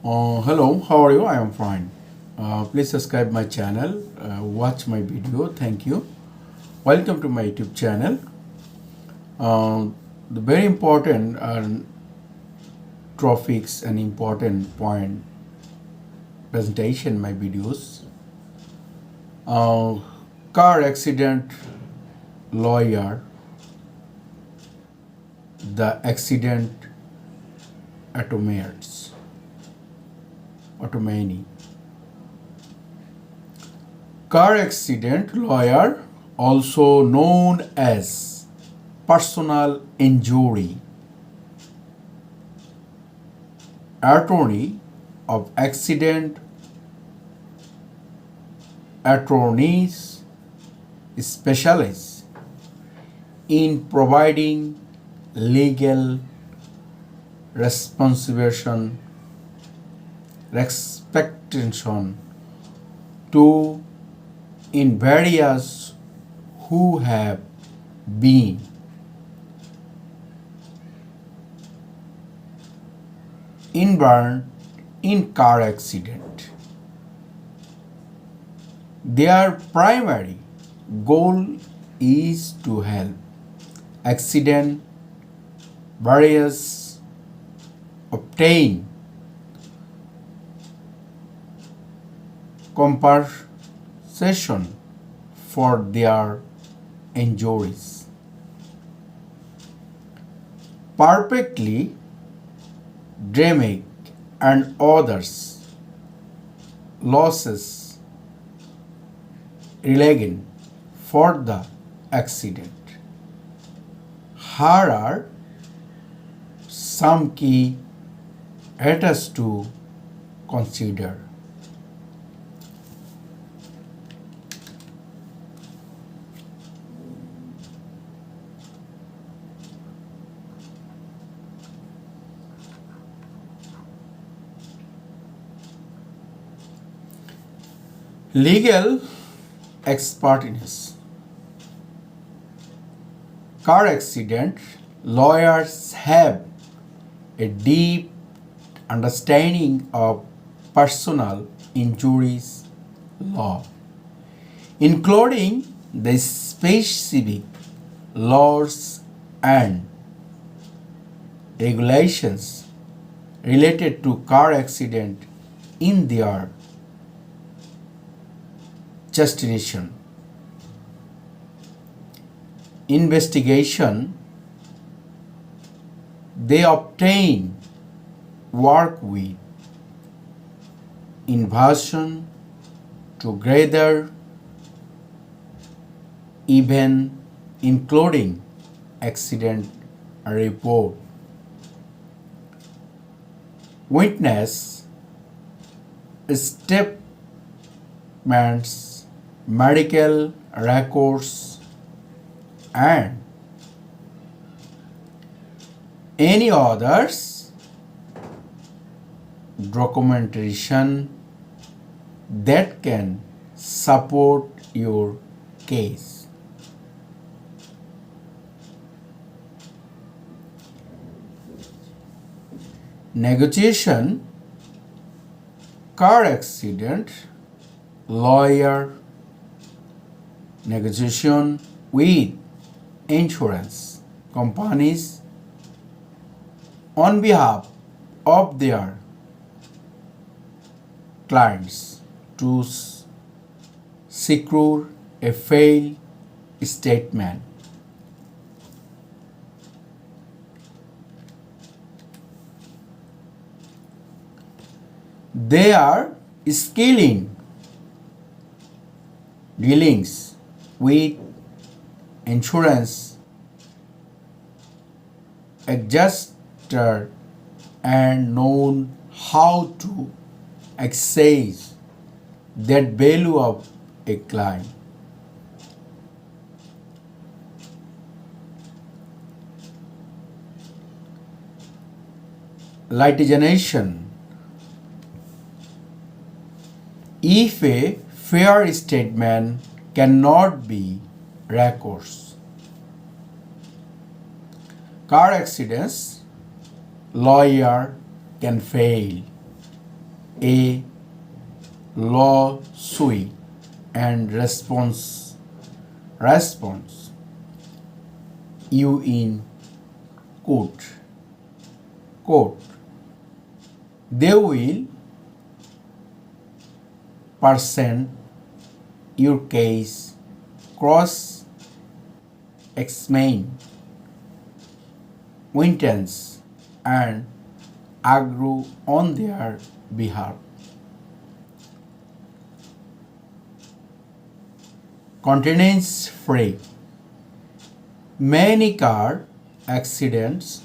Hello, how are you? I am fine. Please subscribe my channel, watch my video. Thank you. Welcome to my YouTube channel. The very important topics and important point presentation my videos. Uh, Car accident lawyer, the accident automates, automani. Car accident lawyer, also known as personal injury attorney of accident attorneys, specialize in providing legal responsibility expectation to in various who have been involved in car accident. Their primary goal is to help accident various obtain compensation for their injuries. Perfectly damage and others losses relevant for the accident. Here are some key areas to consider. Legal expertise. Car accident lawyers have a deep understanding of personal injuries law, including the specific laws and regulations related to car accident in their jurisdiction. Investigation, they obtain work with inversion to gather even including accident report, witness statements, medical records, and any others documentation that can support your case. Negotiation, car accident lawyer negotiation with insurance companies on behalf of their clients to secure a fair statement. They are skilling dealings with insurance adjuster and known how to access that value of a client. Litigation. If a fair statement cannot be recourse, car accidents lawyer can fail a lawsuit and response you in court, they will present your case, cross examine witnesses and argue on their behalf. Continence free. Many car accidents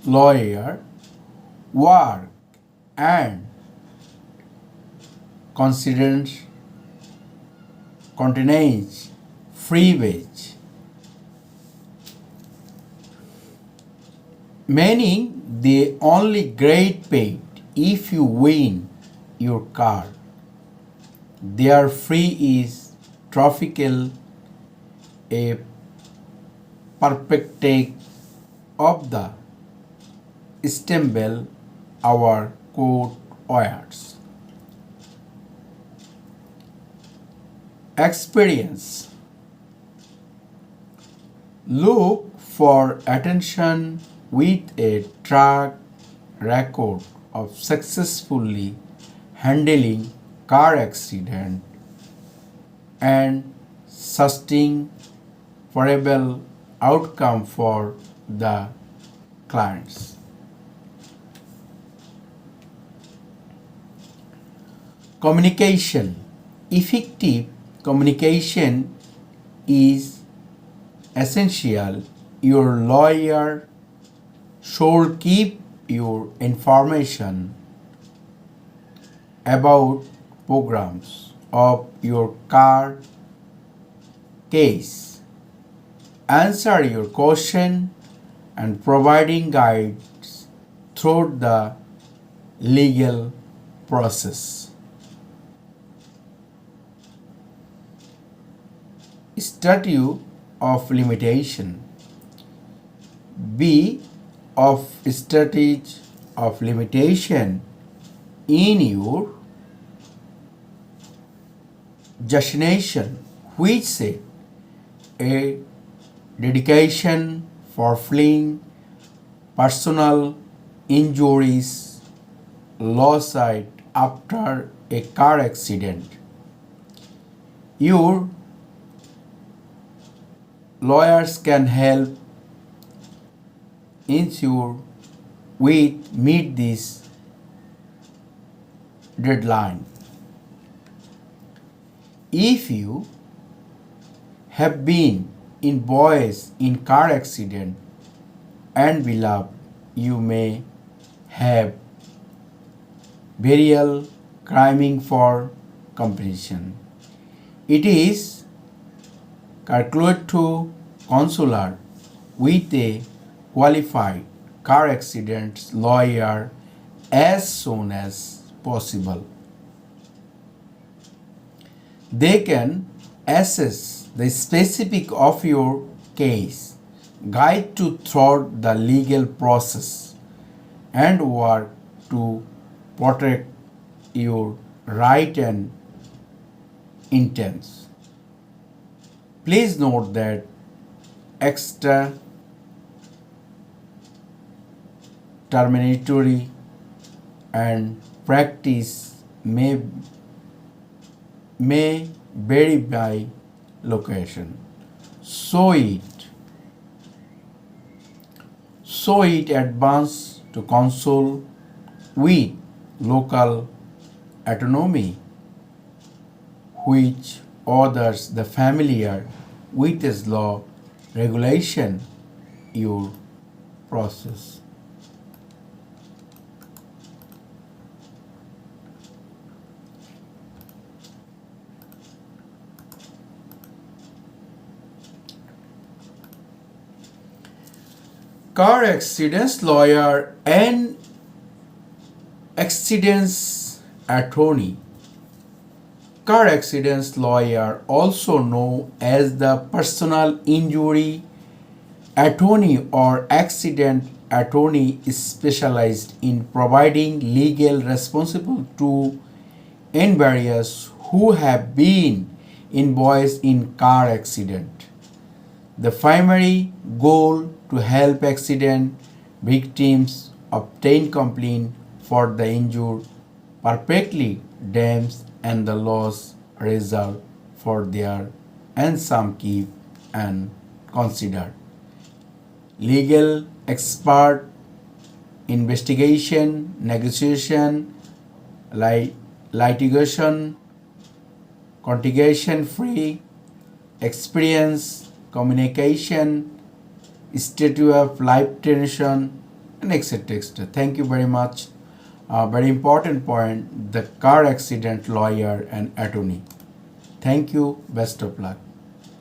lawyer work and considers continence free wage, meaning they only get paid if you win your car. Their free is tropical, a perfect take of the stumble our court warriors. Experience. Look for attention with a track record of successfully handling car accident and sustaining favorable outcome for the clients. Communication. Effective communication is essential. Your lawyer should keep your information about programs of your car case, answer your question, and providing guides through the legal process. Statute of limitation. Be of statute of limitation in your jurisdiction, which say a dedication for fleeing personal injuries lawsuit after a car accident. Your lawyers can help ensure we meet this deadline. If you have been involved in car accident and beloved, you may have burial claiming for compensation. It is calculated to consular with a qualified car accident lawyer as soon as possible. They can assess the specific of your case, guide you through the legal process, and work to protect your right and intents. Please note that extra terminatory and practice may vary by location. So it advance to consult with local autonomy which others the familiar with this law regulation your process. Car accidents lawyer and accidents attorney. Car accidents lawyer, also known as the personal injury attorney or accident attorney is specialized in providing legal responsible to invariants who have been involved in car accident. The primary goal to help accident victims obtain complaint for the injured, perfectly damaged and the loss result for their and some keep and considered. Legal expert, investigation, negotiation, litigation, contingent free, experience, communication, statute of life tension, and etc. etc. Thank you very much. Very important point, the car accident lawyer and attorney. Thank you. Best of luck.